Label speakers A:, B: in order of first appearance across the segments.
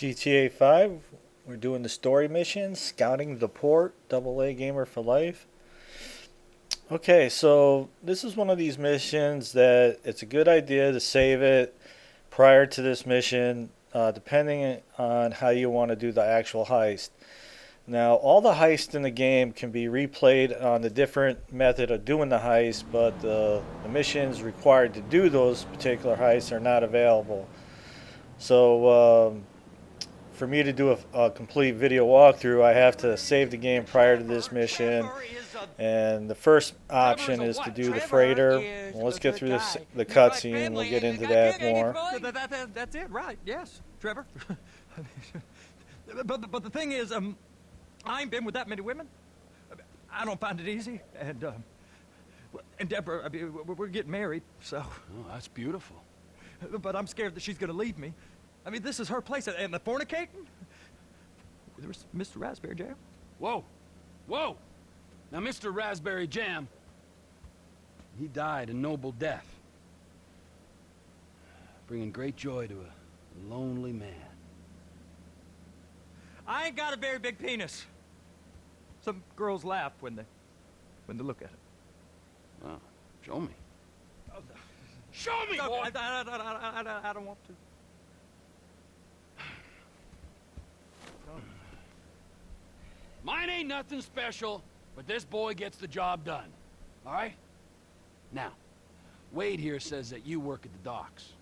A: GTA 5, we're doing the story mission, scouting the port, AA gamer for life. Okay, so this is one of these missions that it's a good idea to save it prior to this mission, depending on how you want to do the actual heist. Now, all the heists in the game can be replayed on the different method of doing the heist, but the missions required to do those particular heists are not available. So, for me to do a complete video walkthrough, I have to save the game prior to this mission. And the first option is to do the freighter. Well, let's get through the cutscene and we'll get into that more.
B: That's it, right? Yes, Trevor. but the thing is, I ain't been with that many women. I don't find it easy, and Deborah, I mean, we're getting married, so.
C: Oh, that's beautiful.
B: But I'm scared that she's gonna leave me. I mean, this is her place, and the fornicating? There's Mr. Raspberry Jam.
C: Whoa, whoa! Now, Mr. Raspberry Jam, he died a noble death, bringing great joy to a lonely man.
B: I ain't got a very big penis. Some girls laugh when they look at it.
C: Well, show me. Show me, boy!
B: I don't want to.
C: Mine ain't nothing special, but this boy gets the job done. All right? Now, Wade here says that you work at the docks.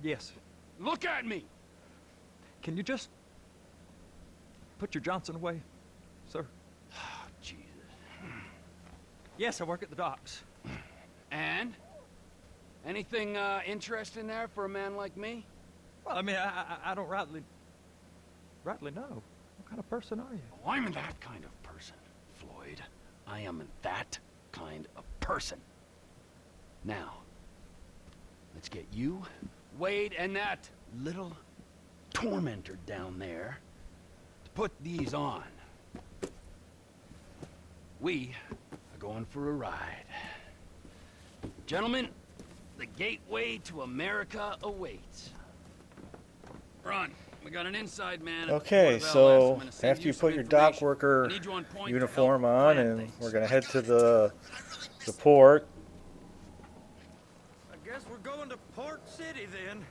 B: Yes.
C: Look at me!
B: Can you just put your Johnson away, sir?
C: Oh, Jesus.
B: Yes, I work at the docks.
C: And? Anything interesting there for a man like me?
B: Well, I mean, I don't rightly know. What kind of person are you?
C: Oh, I'm that kind of person, Floyd. I am that kind of person. Now, let's get you, Wade, and that little tormentor down there to put these on. We are going for a ride. Gentlemen, the gateway to America awaits. Run. We got an inside man.
A: Okay, so after you put your dock worker uniform on, and we're going to head to the port.
B: I guess we're going to Port City then.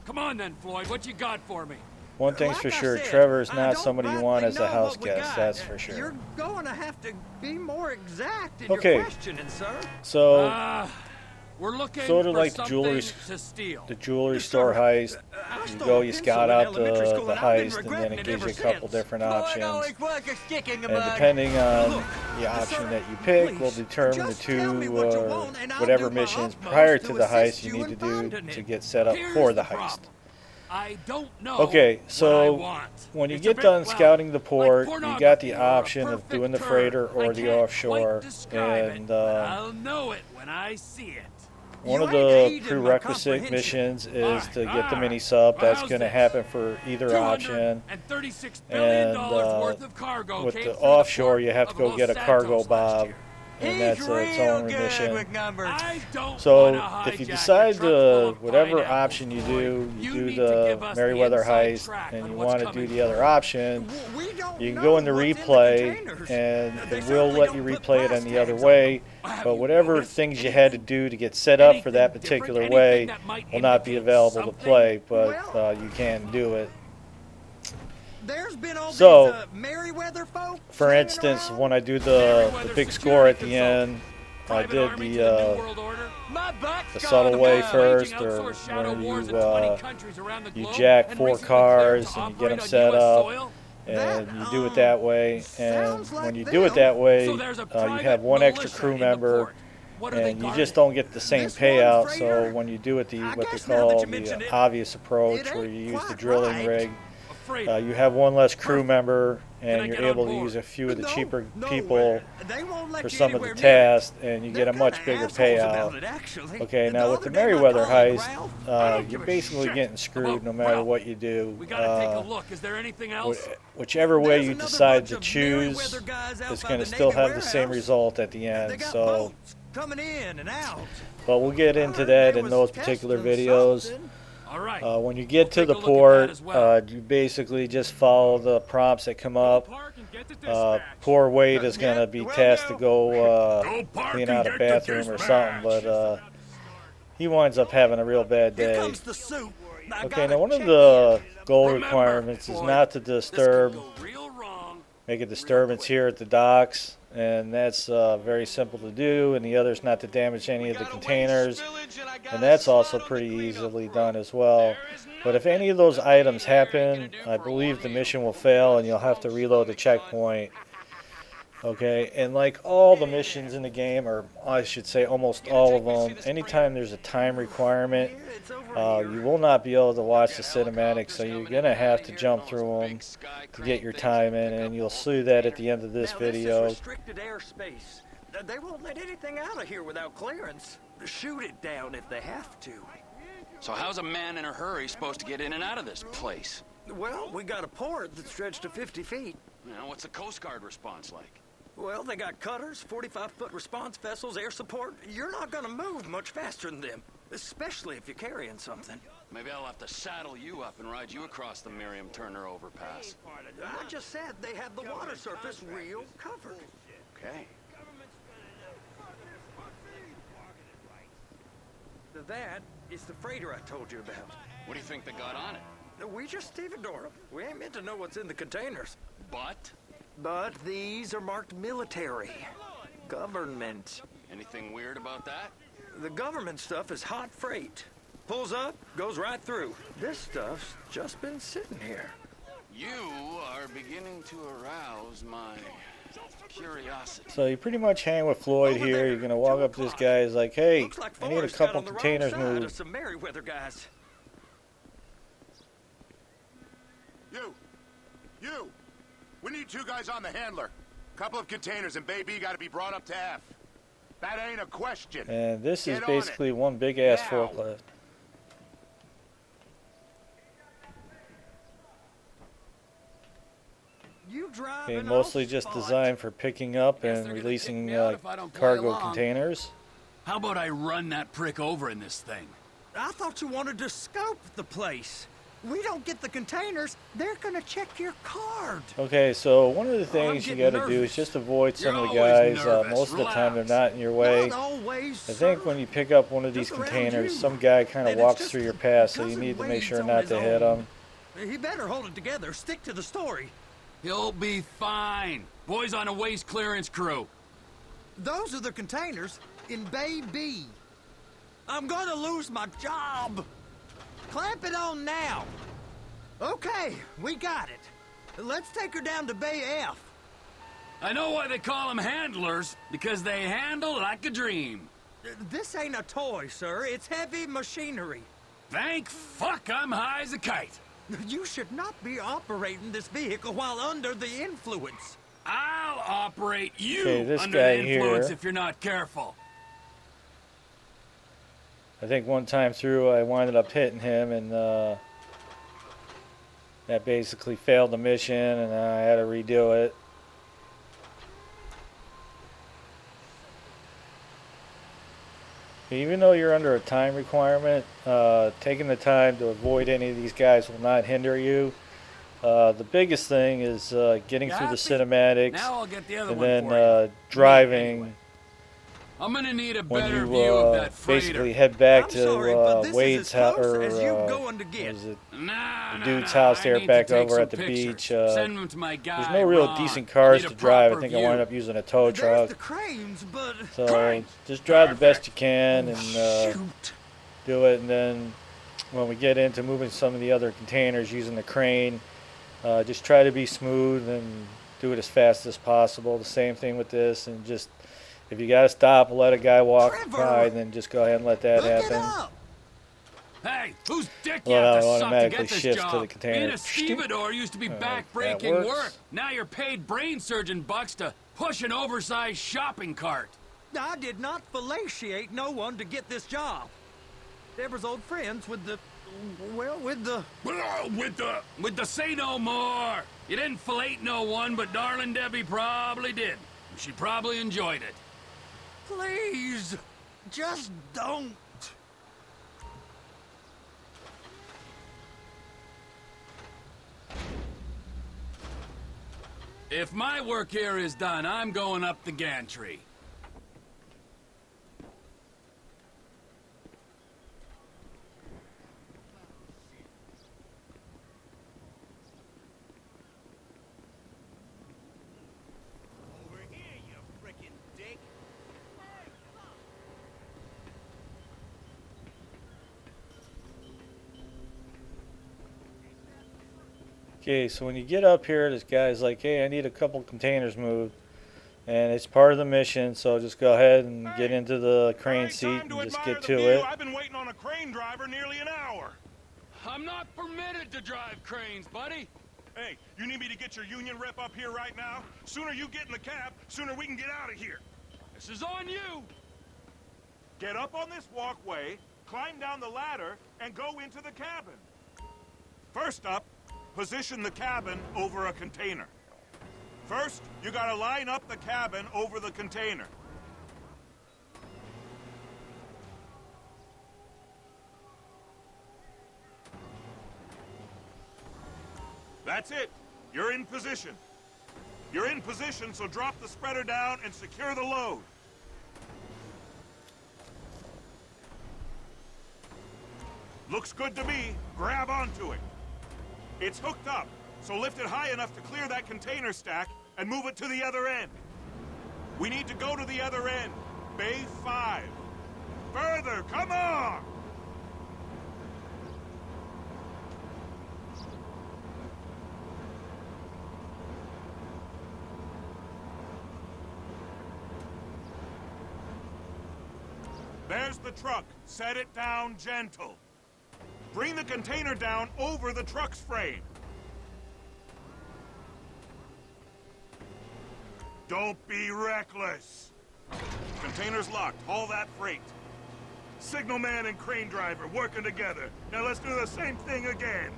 C: Come on then, Floyd. What you got for me?
A: One thing's for sure, Trevor's not somebody you want as a house guest, that's for sure.
B: You're going to have to be more exact in
A: Okay.
B: your questioning, sir.
A: So,
C: We're looking
A: sort of
C: for
A: like the jewelry,
C: to steal.
A: the jewelry store heist. You go, you scout out the heist, and then it gives you a couple different options. And depending on the option that you pick will determine the two or whatever missions prior to the heist you need to do to get set up for the heist.
C: I don't know.
A: Okay, so
C: what I want.
A: when you
C: It's
A: get
C: a bit,
A: done
C: well,
A: scouting the port,
C: like
A: you got the
C: pornography or a
A: option of
C: perfect
A: doing the
C: turn.
A: freighter or
C: I
A: the
C: can't
A: offshore.
C: quite describe
A: And
C: it, but I'll know it when I see it.
A: one
B: You
A: of
B: ain't
A: the
B: aiding my
A: prerequisite
B: comprehension.
A: missions is to get the
C: Alright,
A: mini sub.
C: well,
A: That's
C: how's
A: going to
C: this?
A: happen for either option.
C: $236 billion
A: And
C: worth of cargo
A: with
C: came
A: the
C: through
A: offshore,
C: port
A: you have to
C: of
A: go
C: Los
A: get a
C: Santos
A: cargo
C: last
A: bob,
C: year.
A: and that's its own mission.
B: numbers.
C: I don't
A: So
C: wanna
A: if you
C: hijack a
A: decide
C: truck full of
A: whatever
C: pineapples,
A: option you do,
C: Floyd.
A: you
C: You
A: do
C: need to give
A: the
C: us
A: Merryweather
C: inside
A: heist,
C: track
A: and
C: on
A: you
C: what's
A: want to do
C: coming
A: the
C: through.
A: other option,
B: We don't
A: you can
B: know
A: go in the
B: what's
A: replay,
B: containers.
A: and
B: They
A: it will
B: certainly
A: let
B: don't
A: you
B: put
A: replay it
B: price
A: on the other
B: tags
A: way.
C: Have
A: But
C: you
A: whatever
C: noticed
A: things you had to do to get set up for that
C: anything
A: particular
C: different?
A: way
C: Anything that might
A: will not be
C: indicate
A: available to
C: something?
A: play, but
B: Well,
A: you can do it.
B: There's been all
A: So,
B: these Merryweather folk.
A: For
B: hanging
A: instance,
B: around.
A: when I do the big score at the end, I did the subtle way first, or when you jack 4 cars and you get them set up, and you do it that way. And when you do it that way, you have one extra crew member, and you just don't get the same payout. So when you do it what they call the obvious approach, where you use the drilling rig, you have one less crew member, and you're able to use a few of the cheaper people for some of the tasks, and you get a much bigger payout. Okay, now with the Merryweather heist, you're basically getting screwed no matter what you do.
C: We gotta take a look. Is there anything else?
A: Whichever way you decide to choose, it's going to still have the same result at the end. So,
B: coming in and out.
A: but we'll get into that in those particular videos.
C: All right.
A: When you get to
C: We'll
A: the
C: take a look at that
A: port,
C: as well.
A: you basically just follow the prompts that come up.
D: Park and get to
A: Poor Wade is going to be tasked to go
D: Go park
A: clean
D: and
A: out a
D: get to
A: bathroom or something,
D: dispatch.
A: but he winds up having a real bad
B: Here
A: day.
B: comes the soup. I
A: Okay,
B: gotta
A: now one of
B: check
A: the goal
C: Remember,
A: requirements is
C: Floyd,
A: not to
C: This
A: disturb,
C: could go real wrong.
A: make a disturbance here at the docks, and that's very simple to do, and the other is not to damage any of the containers, and that's also pretty easily done as well. But if any of those items happen, I believe the mission will fail and you'll have to reload the checkpoint. Okay, and like all the missions in the game, or I should say almost all of them, anytime there's a time requirement, you will not be able to watch the cinematics, so you're going to have to jump through them to get your time in, and you'll see that at the end of this
B: Now,
A: video.
B: This is restricted airspace. They won't let anything out of here without clearance. Shoot it down if they have to.
C: So how's a man in a hurry supposed to get in and out of this place?
B: Well, we got a port that's stretched to 50 feet.
C: Now, what's the Coast Guard response like?
B: Well, they got cutters, 45-foot response vessels, air support. You're not gonna move much faster than them, especially if you're carrying something.
C: Maybe I'll have to saddle you up and ride you across the Miriam Turner overpass.
B: I just said they have the water surface real covered.
C: Okay.
B: That is the freighter I told you about.
C: What do you think they got on it?
B: We just stevedore them. We ain't meant to know what's in the containers.
C: But
B: But these are marked military. Government.
C: anything weird about that?
B: The government stuff is hot freight. Pulls up, goes right through. This stuff's just been sitting here.
C: You are beginning to arouse my curiosity.
A: So you pretty much hang with Floyd
B: Over
A: here.
B: there,
A: You're going to walk
B: 2
A: up to this
B: o'clock.
A: guy. He's like, hey,
B: Looks like
A: I need a
B: Forrest got
A: couple
B: on the wrong
A: containers
B: side of
A: moved.
B: some Merryweather guys.
E: You! We need 2 guys on the handler. Couple of containers and Baby gotta be brought up to F. That ain't a question.
A: And this is
E: Get on it.
A: basically one big ass
E: Now.
A: forklift.
B: You drive
A: Okay,
B: an
A: mostly
B: old
A: just
B: spot.
A: designed for picking up
C: Guess
A: and
C: they're gonna kick
A: releasing
C: me out if I don't play
A: cargo
C: along.
A: containers.
F: How about I run that prick over in this thing?
B: I thought you wanted to scope the place. We don't get the containers, they're gonna check your card.
A: Okay, so one of the things you
B: getting
A: got to do is
B: nervous.
A: just avoid some
F: You're
A: of the
F: always
A: guys.
F: nervous.
A: Most of the time they're
F: Relax.
A: not in your way.
B: Not always,
A: I think when you pick up one of these
B: Just around
A: containers,
B: you.
A: some guy kind of
B: And it's
A: walks
B: just
A: through your path, so you
B: Cousin
A: need to make sure
B: Wade's
A: not
B: on
A: to
B: his
A: hit
B: own.
A: him.
B: He better hold it together, stick to the story.
F: He'll be fine. Boys on a waste clearance crew.
B: Those are the containers in Bay B. I'm gonna lose my job. Clamp it on now. Okay, we got it. Let's take her down to Bay F.
F: I know why they call them handlers, because they handle like a dream.
B: This ain't a toy, sir. It's heavy machinery.
F: Thank fuck I'm high as a kite.
B: You should not be operating this vehicle while under the influence.
F: I'll operate you
A: Okay, this
F: under
A: guy
F: the influence
A: here.
F: if you're not careful.
A: I think one time through I winded up hitting him, and that basically failed the mission, and I had to redo it. Even though you're under a time requirement, taking the time to avoid any of these guys will not hinder you. The biggest thing is getting
F: You
A: through the
F: happy?
A: cinematics,
F: Now I'll get the other
A: and
F: one
A: then
F: for you.
A: driving.
F: Anyway. I'm gonna need a
A: When
F: better
A: you
F: view of that freighter.
A: basically head back
B: I'm
A: to
B: sorry, but this is
A: Wade's
B: as
A: house,
B: close
A: or
B: as you going to get.
A: what is it?
F: Nah,
A: the dude's house
F: I
A: there
F: need
A: back
F: to take
A: over
F: some
A: at the
F: pictures.
A: beach,
F: Send them to my guy.
A: There's no real
F: Ron.
A: decent
F: I
A: cars
F: need
A: to
F: a
A: drive. I
F: proper
A: think I
F: view.
A: wound up using a tow
B: There's
A: truck.
B: the cranes, but...
A: So
F: Cranes.
A: just drive the best you can and
B: Shoot.
A: do it. And then when we get into moving some of the other containers using the crane, just try to be smooth and do it as fast as possible. The same thing with this, and just if you gotta stop, let a guy walk
B: Trevor!
A: by, then just go ahead and let that
B: Look it
A: happen.
B: up.
F: Hey, whose dick
A: Well,
F: you have
A: now
F: to
A: it
F: suck to
A: automatically
F: get this
A: shifts to
F: job?
A: the container.
F: Being a stevedore used to be
A: Alright,
F: back-breaking
A: that works.
F: work. Now you're paid brain surgeon bucks to push an oversized shopping cart.
B: I did not fellatiate no one to get this job. Deborah's old friends with the... Well, with the...
F: With the say no more. You didn't fillet no one, but darling Debbie probably did. She probably enjoyed it.
B: Please, just don't.
F: If my work here is done, I'm going up the gantry.
B: Over here, you frickin' dick.
A: Okay, so when you get up here, this guy's like, hey, I need a couple containers moved. And it's part of the mission, so just go ahead and get into the crane seat and just get to it.
D: I've been waiting on a crane driver nearly an hour.
F: I'm not permitted to drive cranes, buddy.
D: Hey, you need me to get your union rep up here right now? Sooner you get in the cab, sooner we can get out of here.
F: This is on you.
D: Get up on this walkway, climb down the ladder, and go into the cabin. First up, position the cabin over a container. First, you gotta line up the cabin over the container. That's it. You're in position. You're in position, so drop the spreader down and secure the load. Looks good to me. Grab onto it. It's hooked up, so lift it high enough to clear that container stack and move it to the other end. We need to go to the other end. Bay 5. Further, come on! There's the truck. Set it down gentle. Bring the container down over the truck's frame. Don't be reckless. Container's locked. Haul that freight. Signalman and crane driver working together. Now let's do the same thing again.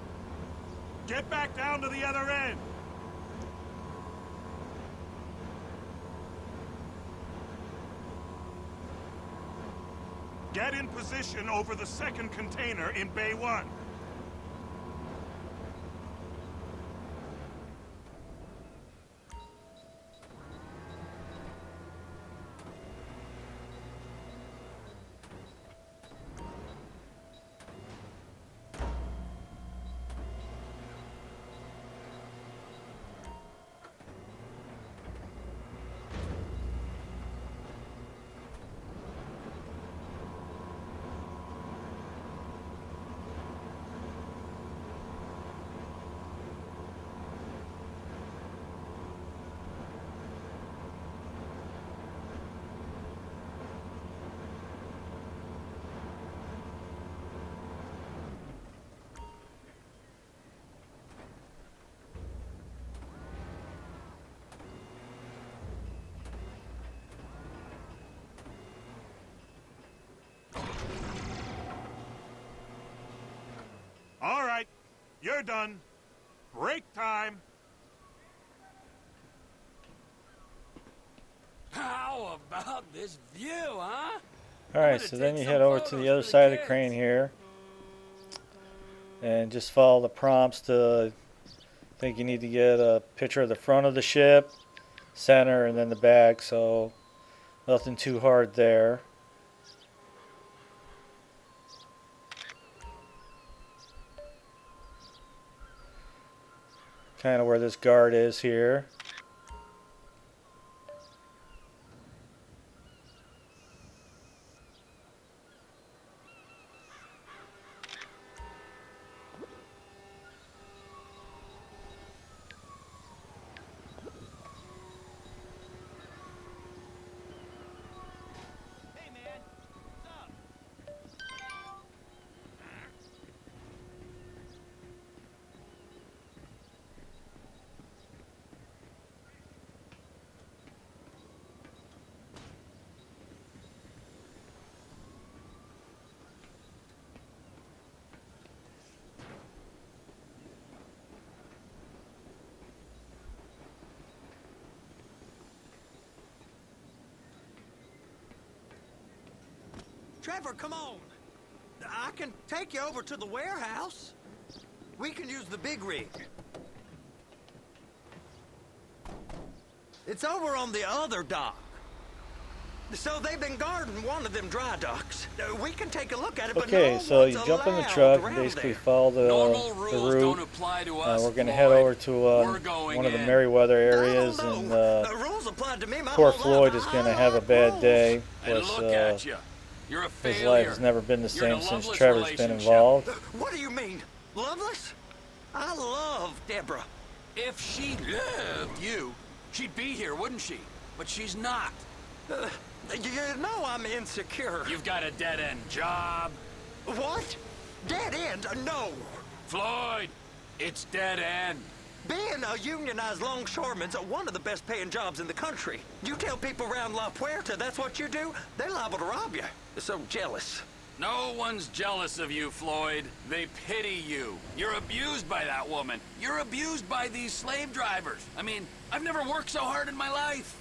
D: Get back down to the other end. Get in position over the second container in Bay 1. All right, you're done. Break time.
F: How about this view, huh?
A: Alright, so then you head over to the other side of the crane here. And just follow the prompts to, I think you need to get a picture of the front of the ship, center, and then the back, so nothing too hard there. Kind of where this guard is here.
B: Hey, man. What's up? Trevor, come on. I can take you over to the warehouse. We can use the big rig. It's over on the other dock. So they've been guarding one of them dry docks. We can take a look at it, but
A: Okay,
B: no
A: so
B: one's
A: you jump in the
B: allowed
A: truck,
B: around
A: basically
B: there.
A: follow
F: Normal
A: the
F: rules
A: route.
F: don't apply to us,
A: We're going to head
F: Floyd.
A: over to
F: We're going
A: one of the
F: in.
A: Meriwether
B: I
A: areas,
B: don't
A: and
B: know. The rules applied to me my
A: poor
B: whole
A: Floyd
B: life.
A: is going to
B: I
A: have a
B: like
A: bad
B: rules.
A: day.
F: And
A: Plus,
F: look at you. You're a
A: his
F: failure.
A: life has never been the
F: You're in
A: same
F: a
A: since
F: loveless
A: Trevor's been
F: relationship.
A: involved.
B: What do you mean? Loveless? I love Deborah.
F: If she loved you, she'd be here, wouldn't she? But she's not.
B: You know I'm insecure.
F: You've got a dead-end job.
B: What? Dead end? No.
F: Floyd, it's dead end.
B: Being a unionized longshoreman's one of the best paying jobs in the country. You tell people around La Puerta that's what you do, they're liable to rob you. They're so jealous.
F: No one's jealous of you, Floyd. They pity you. You're abused by that woman. You're abused by these slave drivers. I mean, I've never worked so hard in my life.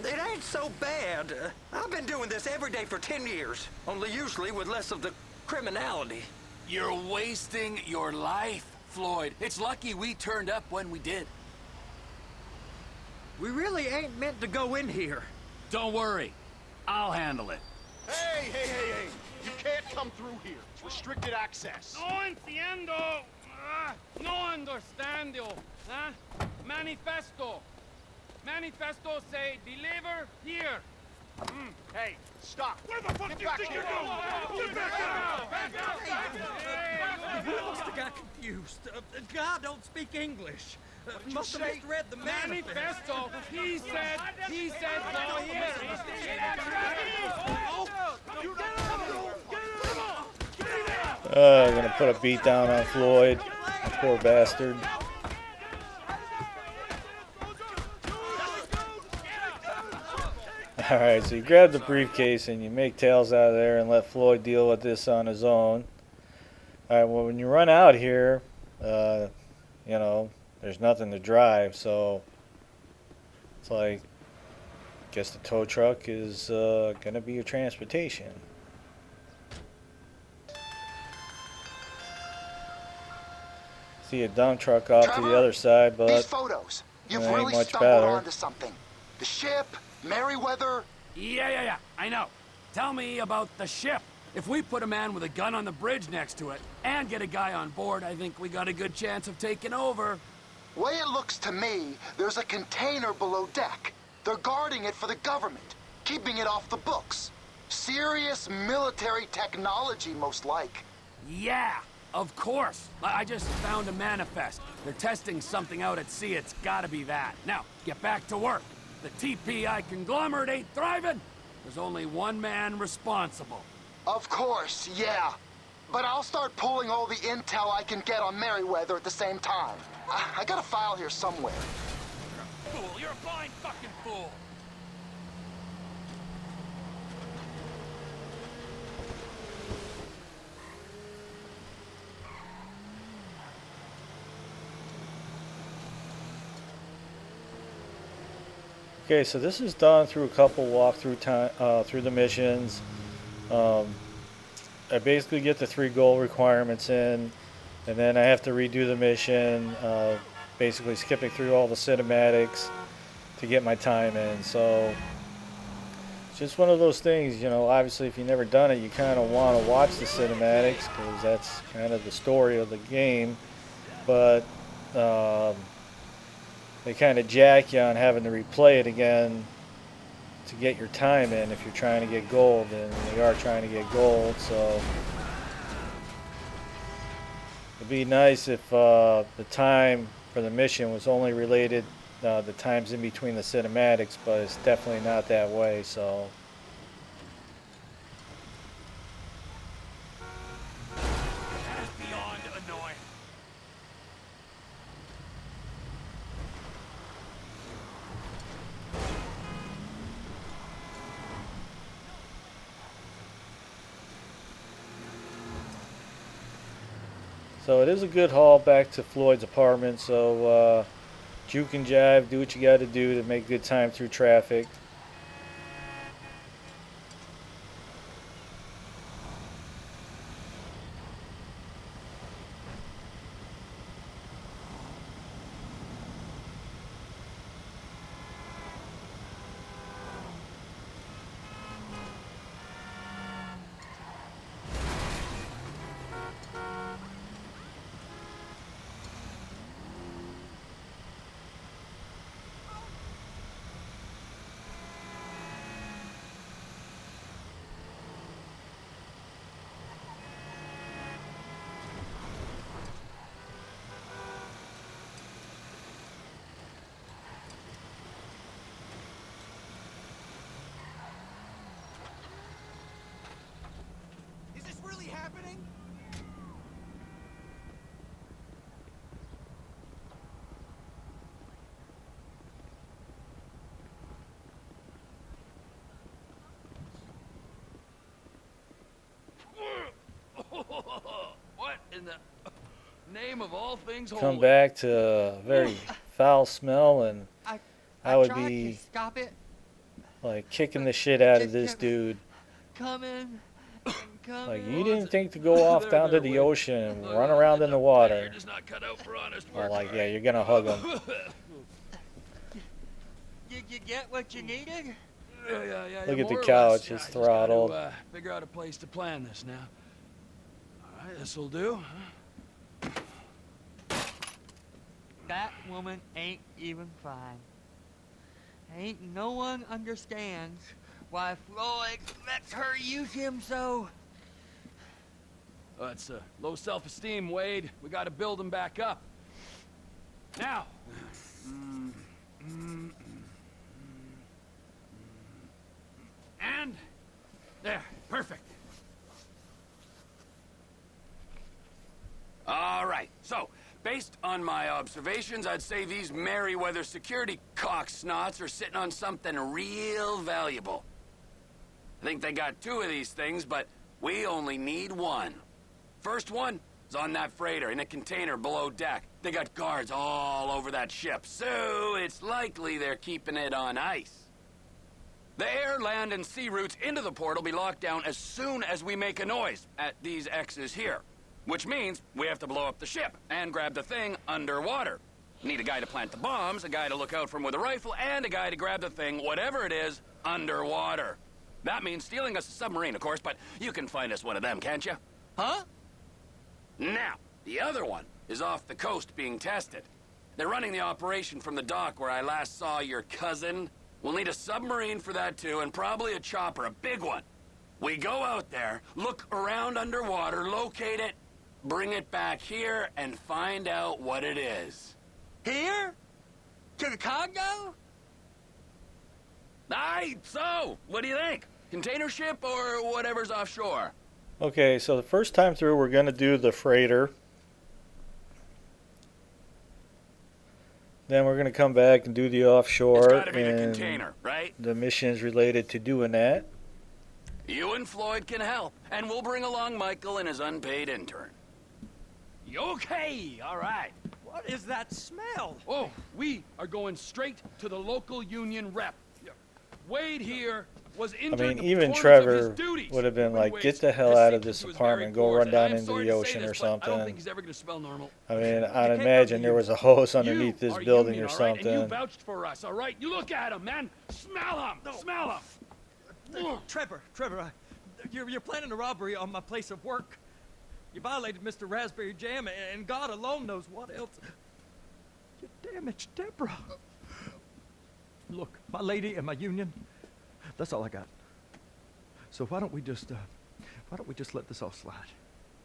B: It ain't so bad. I've been doing this every day for 10 years, only usually with less of the criminality.
F: You're wasting your life, Floyd. It's lucky we turned up when we did.
B: We really ain't meant to go in here.
F: Don't worry. I'll handle it.
G: Hey! You can't come through here. It's restricted access.
H: No entiendo. No understando. Manifesto. Manifesto say deliver here.
G: Hey, stop.
H: Where the fuck
G: Get
H: do you
G: back
H: think
G: here.
H: you're going? Get back out!
B: We must have got confused. God don't speak English. Must have
G: say?
B: misread the manifesto.
H: Manifesto. He said no here.
A: Gonna put a beat down on Floyd. Poor bastard. Alright, so you grab the briefcase and you make Tails out of there and let Floyd deal with this on his own. Alright, well, when you run out here, you know, there's nothing to drive, so it's like, guess the tow truck is gonna be your transportation. See a dump truck off to the
E: Trevor,
A: other side,
E: These
A: but
E: photos, you've
A: it ain't
E: really
A: much
E: stumbled
A: better.
E: onto something. The ship, Meriwether.
F: Yeah. I know. Tell me about the ship. If we put a man with a gun on the bridge next to it and get a guy on board, I think we got a good chance of taking over.
E: Way it looks to me, there's a container below deck. They're guarding it for the government, keeping it off the books. Serious military technology, most like.
F: Yeah, of course. I just found a manifest. They're testing something out at sea. It's gotta be that. Now, get back to work. The TPI conglomerate ain't thriving. There's only one man responsible.
E: Of course, yeah. But I'll start pulling all the intel I can get on Meriwether at the same time. I got a file here somewhere.
F: Fool, you're a blind fucking fool.
A: okay, so this is done through a couple walkthrough time through the missions. I basically get the 3 goal requirements in, and then I have to redo the mission, basically skipping through all the cinematics to get my time in. So it's just one of those things, you know, obviously if you've never done it, you kind of want to watch the cinematics because that's kind of the story of the game, but they kind of jack you on having to replay it again to get your time in if you're trying to get gold, and we are trying to get gold, so it'd be nice if the time for the mission was only related the times in between the cinematics, but it's definitely not that way, so
F: That is beyond annoying.
A: so it is a good haul back to Floyd's apartment, so juke and jive, do what you got to do to make good time through traffic.
C: What in the name of all things holy?
A: Come back to a very foul smell, and I would be
I: Stop it.
A: like kicking the shit out of this dude.
I: Come in. Come
A: Like,
I: in.
A: you didn't think to go off down to the ocean and run around in the water.
C: You're just not cut out for honest
A: Or
C: work.
A: like, yeah, you're gonna hug him.
I: Did you get what you needed?
C: Yeah.
A: Look at the
C: more or
A: couch,
C: less.
A: it's
C: Yeah, I just
A: throttled.
C: gotta, figure out a place to plan this now. All right, this'll do.
I: That woman ain't even fine. Ain't no one understands why Floyd lets her use him so.
C: It's low self-esteem, Wade. We gotta build him back up. Now. And there, perfect. All right, so based on my observations, I'd say these Merryweather security cocksnots are sitting on something real valuable. I think they got 2 of these things, but we only need 1. First one is on that freighter in a container below deck. They got guards all over that ship, so it's likely they're keeping it on ice. The air, land, and sea routes into the port will be locked down as soon as we make a noise at these X's here. Which means we have to blow up the ship and grab the thing underwater. Need a guy to plant the bombs, a guy to look out for him with a rifle, and a guy to grab the thing, whatever it is, underwater. That means stealing us a submarine, of course, but you can find us one of them, can't you?
I: Huh?
C: Now, the other one is off the coast being tested. They're running the operation from the dock where I last saw your cousin. We'll need a submarine for that too, and probably a chopper, a big one. We go out there, look around underwater, locate it, bring it back here, and find out what it is.
I: Here? To the Congo?
C: Aye, so, what do you think? Container ship or whatever's offshore?
A: Okay, so the first time through, we're gonna do the freighter. Then we're gonna come back and do the
C: It's
A: offshore
C: gotta be the
A: and
C: container, right?
A: the missions related to doing that.
C: You and Floyd can help, and we'll bring along Michael and his unpaid intern.
F: Okay, all right.
B: What is that smell?
F: Oh, we are going straight to the local union rep. Wade here was injured.
A: I mean,
F: in
A: even
F: performance of
A: Trevor
F: his duties.
A: would have been
F: When
A: like,
F: Wade's
A: get the hell out of
F: receipts
A: this
F: to his
A: apartment,
F: very
A: go run
F: course,
A: down
F: and I'm
A: into
F: sorry
A: the
F: to say
A: ocean or
F: this, but I don't
A: something.
F: think he's ever gonna smell normal.
A: I mean, I'd
B: can't
A: imagine
B: go
A: there
B: to
A: was a hose
F: You
A: underneath this
F: are
A: building
F: union,
A: or
F: all right? And you
A: something.
F: vouched for us, all right? You look at him, man. Smell him. Smell him.
B: Trevor, you're planning a robbery on my place of work. You violated Mr. Raspberry Jam, and God alone knows what else. You damaged Deborah. Look, my lady and my union, that's all I got. So why don't we just let this all slide?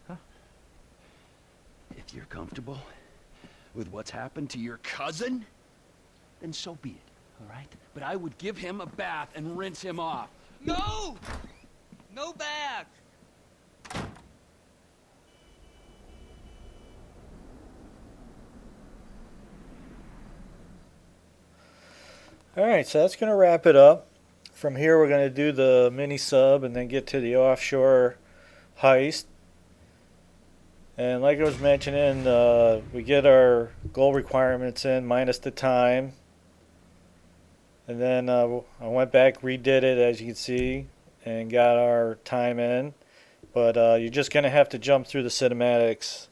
B: Huh?
C: If you're comfortable with what's happened to your cousin, then so be it, all right?
F: But I would give him a bath and rinse him off.
I: No! No bags!
A: Alright, so that's going to wrap it up. From here, we're going to do the mini sub and then get to the offshore heist. And like I was mentioning, we get our goal requirements in minus the time. And then I went back, redid it as you can see, and got our time in. But you're just going to have to jump through the cinematics.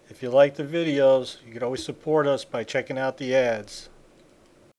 A: If you like the videos, you can always support us by checking out the ads.